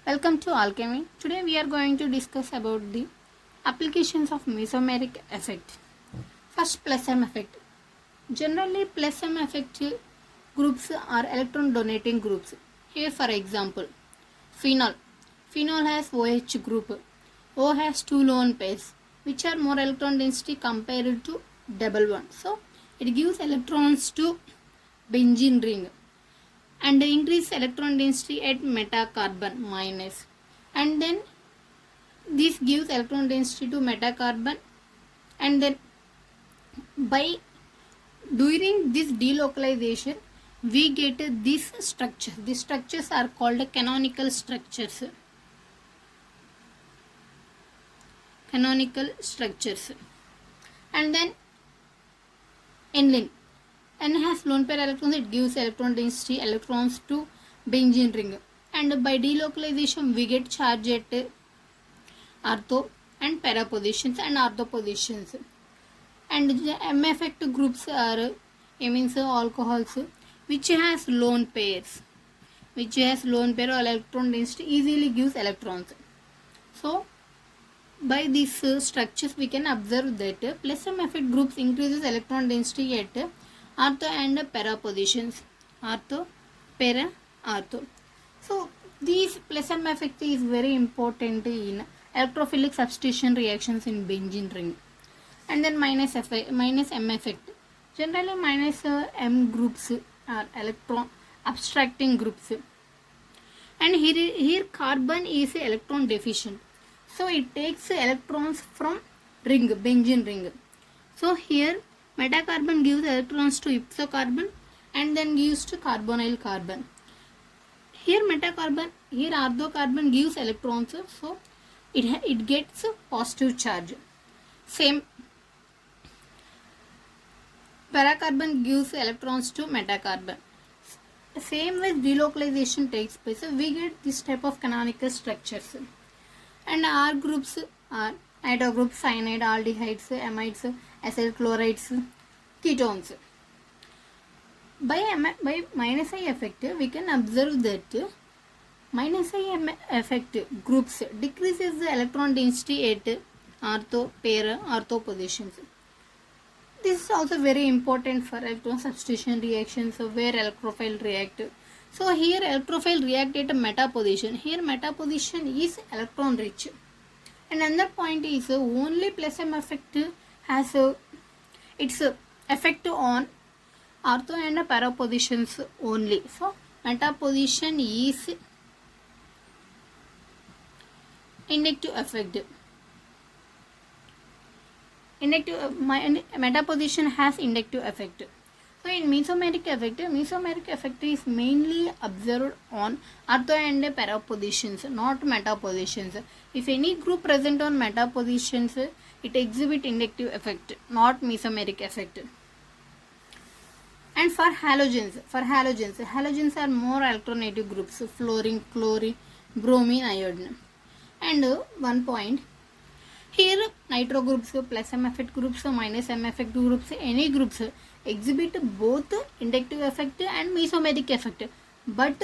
Welcome to Alchemy. Today we are going to discuss about the applications of mesomeric effect. First, plus M effect. Generally, plus M effect groups are electron donating groups. Here, for example, phenol. Phenol has OH group. O has two lone pairs, which are more electron density compared to double bond. So, it gives electrons to benzene ring and increase electron density at metacarbon minus, and then this gives electron density to metacarbon, and then by during this delocalization we get this structure. These structures are called canonical structures. And then aniline. N has lone pair electrons, it gives electron density electrons to benzene ring, and by delocalization we get charge at ortho and para positions and ortho positions. And the M effect groups are amines alcohols which has lone pairs, or electron density easily gives electrons. So by these structures we can observe that plus M effect groups increases electron density at ortho and para positions. Ortho, para, ortho. So these plus M effect is very important in electrophilic substitution reactions in benzene ring. And then minus M effect. Generally minus M groups are electron abstracting groups. And here carbon is electron deficient. So it takes electrons from ring, benzene ring. So here metacarbon gives electrons to ipso carbon and then gives to carbonyl carbon. Here metacarbon, here ortho carbon gives electrons, so it gets a positive charge. Same paracarbon gives electrons to metacarbon. Same with delocalization takes place, we get this type of canonical structures. And R groups are nitrogen groups, cyanide, aldehydes, amides, acyl chlorides, ketones. By minus I effect, we can observe that minus I effect groups decreases the electron density at ortho, para, ortho positions. This is also very important for electron substitution reactions where electrophile react. So here electrophile react at a meta position. Here meta position is electron rich. And another point is only plus M effect has its effect on ortho and para positions only. So meta position is inductive effect. Meta position has inductive effect. So in mesomeric effect is mainly observed on ortho and para positions, not meta positions. If any group present on meta positions, it exhibit inductive effect, not mesomeric effect. And for halogens are more electronegative groups, fluorine, chlorine, bromine, iodine. And one point, here nitro groups, plus M effect groups, minus M effect groups, any groups exhibit both inductive effect and mesomeric effect, but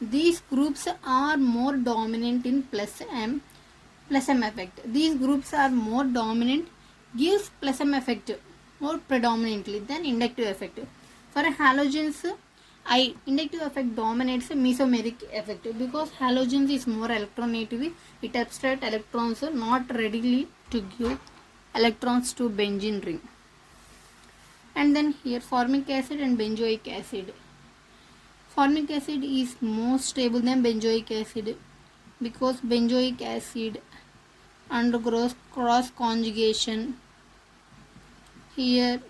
these groups are more dominant in plus M effect. These groups are more dominant, gives plus M effect more predominantly than inductive effect. For halogens, inductive effect dominates mesomeric effect because halogens is more electronegative. It abstracts electrons, not readily to give electrons to benzene ring. And then here formic acid and benzoic acid. Formic acid is more stable than benzoic acid because benzoic acid undergoes cross conjugation. Here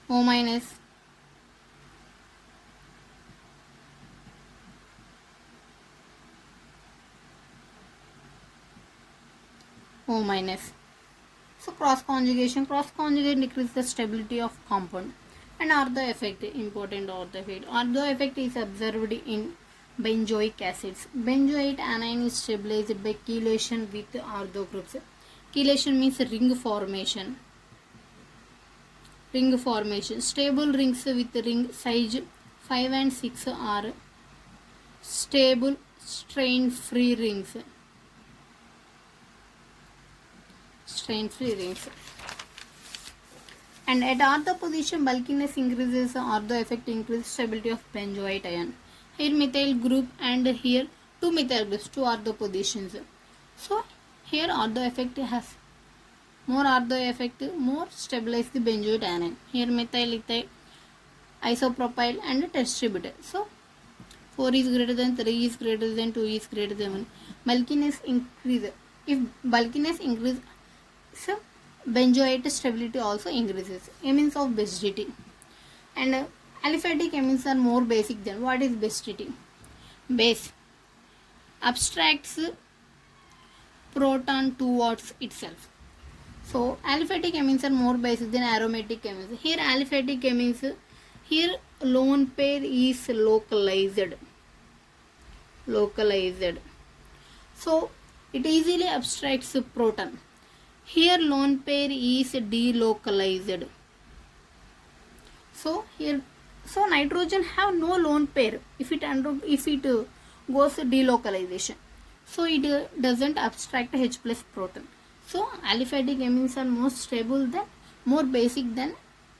O minus O minus. So cross conjugation decreases the stability of compound. And ortho effect, important ortho effect. Ortho effect is observed in benzoic acids. Benzoate anion is stabilized by chelation with ortho groups. Chelation means ring formation. Stable rings with ring size 5 and 6 are stable strain free rings. And at ortho position, bulkiness increases, ortho effect increases stability of benzoate ion. Here methyl group and here two methyl groups, two ortho positions. So here ortho effect has more ortho effect, more stabilize the benzoate ion. Here methyl ethyl isopropyl and tetrabutyl. So 4 is greater than 3 is greater than 2 is greater than 1. Bulkiness increase. If bulkiness increase, so benzoate stability also increases. Amines of basicity. And aliphatic amines are more basic than. What is basicity? Base abstracts proton towards itself. So aliphatic amines are more basic than aromatic amines. Here aliphatic amines, here lone pair is localized. So it easily abstracts proton. Here lone pair is delocalized. So here, so nitrogen have no lone pair if it goes delocalization. So it doesn't abstract H plus proton. So aliphatic amines are more stable than, more basic than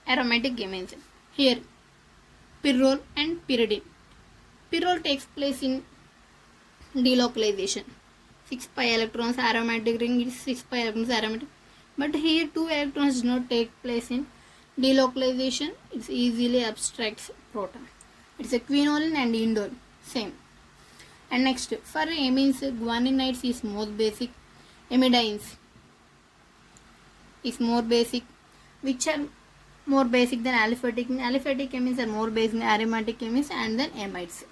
aromatic amines. Here pyrrole and pyridine. Pyrrole takes place in delocalization. 6 pi electrons aromatic ring is 6 pi electrons aromatic. But here 2 electrons do not take place in delocalization. It easily abstracts proton. It's a quinoline and indole. Same. And next, for amines, guaninides is most basic. Amidines is more basic. Which are more basic than aliphatic? Aliphatic amines are more basic than aromatic amines and then amides.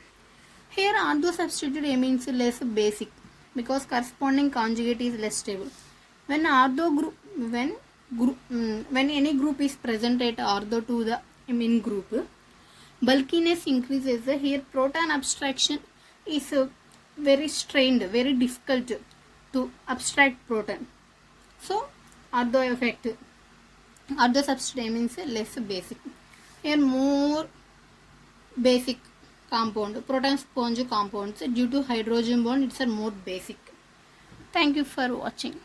Here ortho substituted amines less basic because corresponding conjugate is less stable. When ortho group, when any group is present at ortho to the amine group, bulkiness increases. Here proton abstraction is very strained, very difficult to abstract proton. So ortho effect, ortho substitute amines less basic. Here more basic compound, proton sponge compounds, due to hydrogen bond it's a more basic. Thank you for watching.